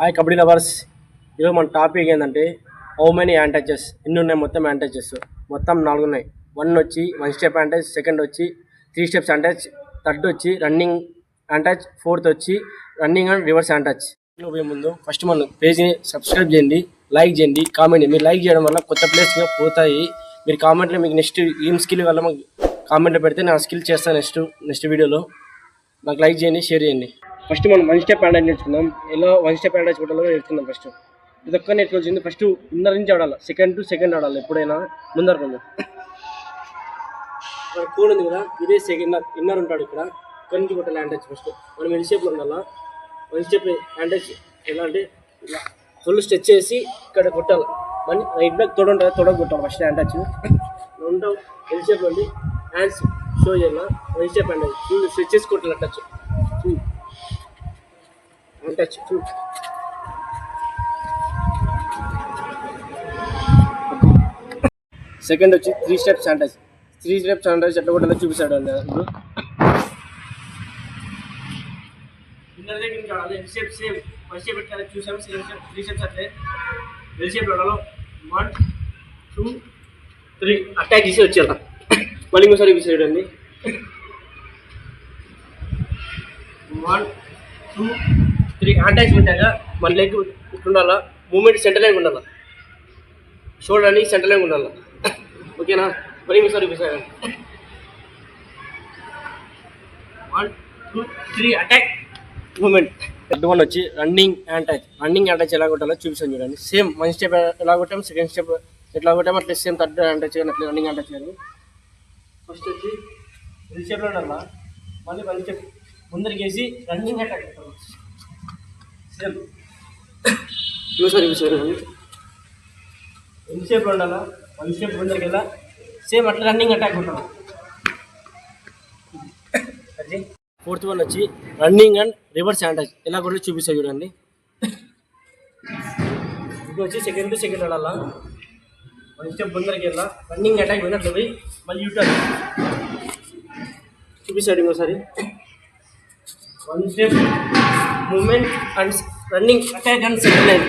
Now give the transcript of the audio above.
Hi kabaddi lovers. ఈరోజు మన topic ఏంటంటే హౌ మెనీ హ్యాండ్ టచెస్, ఎన్ని ఉన్నాయి మొత్తం హ్యాండ్ టచెస్. మొత్తం 4 ఉన్నాయి. 1 వచ్చి 1 స్టెప్ హ్యాండ్ టచ్, సెకండ్ వచ్చి 3 స్టెప్స్ హ్యాండ్ టచ్, థర్డ్ వచ్చి రన్నింగ్ హ్యాండ్ టచ్, ఫోర్త్ వచ్చి running and reverse hand touch. పోయే ముందు ఫస్ట్ మన పేజ్ని సబ్స్క్రైబ్ చేయండి, లైక్ చేయండి, కామెంట్ చేయండి. మీరు లైక్ చేయడం వల్ల కొత్త ప్లేస్గా పోతాయి. మీరు కామెంట్లో మీకు నెక్స్ట్ ఏం స్కిల్ వల్ల మాకు కామెంట్లో పెడితే నా స్కిల్ చేస్తాను నెక్స్ట్ వీడియోలో. నాకు లైక్ చేయండి, షేర్ చేయండి. ఫస్ట్ మనం 1 స్టెప్ హ్యాండ్ టచ్ నేర్చుకుందాం. ఎలా 1 స్టెప్ హ్యాండ్ టచ్ కొట్టాలో నేర్చుకుందాం. ఫస్ట్ ఇది ఒక్క నేర్చుకోవాల్సింది. ఫస్ట్ ఇన్నర్ నుంచి ఆడాలి, సెకండ్ టు సెకండ్ ఆడాలి. ఎప్పుడైనా ముందర కొంచెం కోడ్ ఉంది కదా, ఇదే సెకండ్ ఇన్నర్ ఉంటాడు. ఇక్కడ నుంచి కొట్టాలి హ్యాండ్ టచ్. ఫస్ట్ మనం ఎల్ షేప్లో ఉండాలా. 1 స్టెప్ హ్యాండ్ టచ్ ఎలా అంటే ఇలా ఫుల్ స్ట్రెచ్ చేసి ఇక్కడ కొట్టాలి. మళ్ళీ రైట్ బ్యాక్ తొడ ఉంటుంది, తొడ కొట్టాలి ఫస్ట్ హ్యాండ్ టచ్. ఉంటాం ఎల్ షేప్లో ఉండి హ్యాండ్స్ షో చేయాలి. 1 step hand touch full stretch చేసి కొట్టాలి. టచ్ టచ్ సెకండ్ వచ్చి 3 steps hand touch. 3 steps hand touch ఎట్లా కొట్టాలో చూపిస్తాడు అండి. ఇన్నర్ దగ్గర నుంచి ఆడాలి. ఎల్ షేప్ సేమ్ 1 స్టెప్ ఎట్లా చూసాము, సెకండ్ స్టెప్ 3 స్టెప్స్ అట్లే ఎల్ షేప్లో ఆడాలి. 1 2 3 అటాక్ చేసి వచ్చేలా. మళ్ళీ ఇంకోసారి చూపిస్తాడు అండి. 1 2 3 హ్యాండ్ టచ్ ఉంటాక మన లెగ్ ఉండాలా. మూమెంట్ సెంటర్ లైన్ ఉండాలి, షోల్డర్ అని సెంటర్ లైన్ ఉండాలి. ఓకేనా? మరి ఇంకోసారి చూపిస్తాను. 1 2 3 అటాక్ మూమెంట్. థర్డ్ వన్ వచ్చి running hand touch. Running hand touch ఎలా కొట్టాలో చూపిస్తాను చూడండి. సేమ్ 1 స్టెప్ ఎలా కొట్టాము, సెకండ్ స్టెప్ ఎట్లా కొట్టాము అట్లా సేమ్ థర్డ్ హ్యాండ్ టచ్ కానీ అట్లా రన్నింగ్ హ్యాండ్ టచ్ కానీ. ఫస్ట్ వచ్చి ఎల్ షేప్లో ఉండాలా. మళ్ళీ 1 స్టెప్ ముందరికి వేసి రన్నింగ్ అటాక్ కొట్టాలి. సేమ్ ఇంకోసారి చూపిస్తాను. ఎల్ షేప్లో ఉండాలా. 1 స్టెప్ ముందరికి వెళ్ళా, సేమ్ అట్లా రన్నింగ్ అటాక్ కొట్టాలి. ఫోర్త్ వన్ వచ్చి running and reverse hand touch ఎలా కూడా చూపిస్తాయి చూడండి. ఇది వచ్చి సెకండ్ టు సెకండ్ ఆడాలా. 1 స్టెప్ ముందరికి వెళ్ళా, రన్నింగ్ అటాక్ పోయినట్లు పోయి మళ్ళీ యూటర్న్ చూపిస్తాడు. ఇంకోసారి 1 step movement and running attack and second line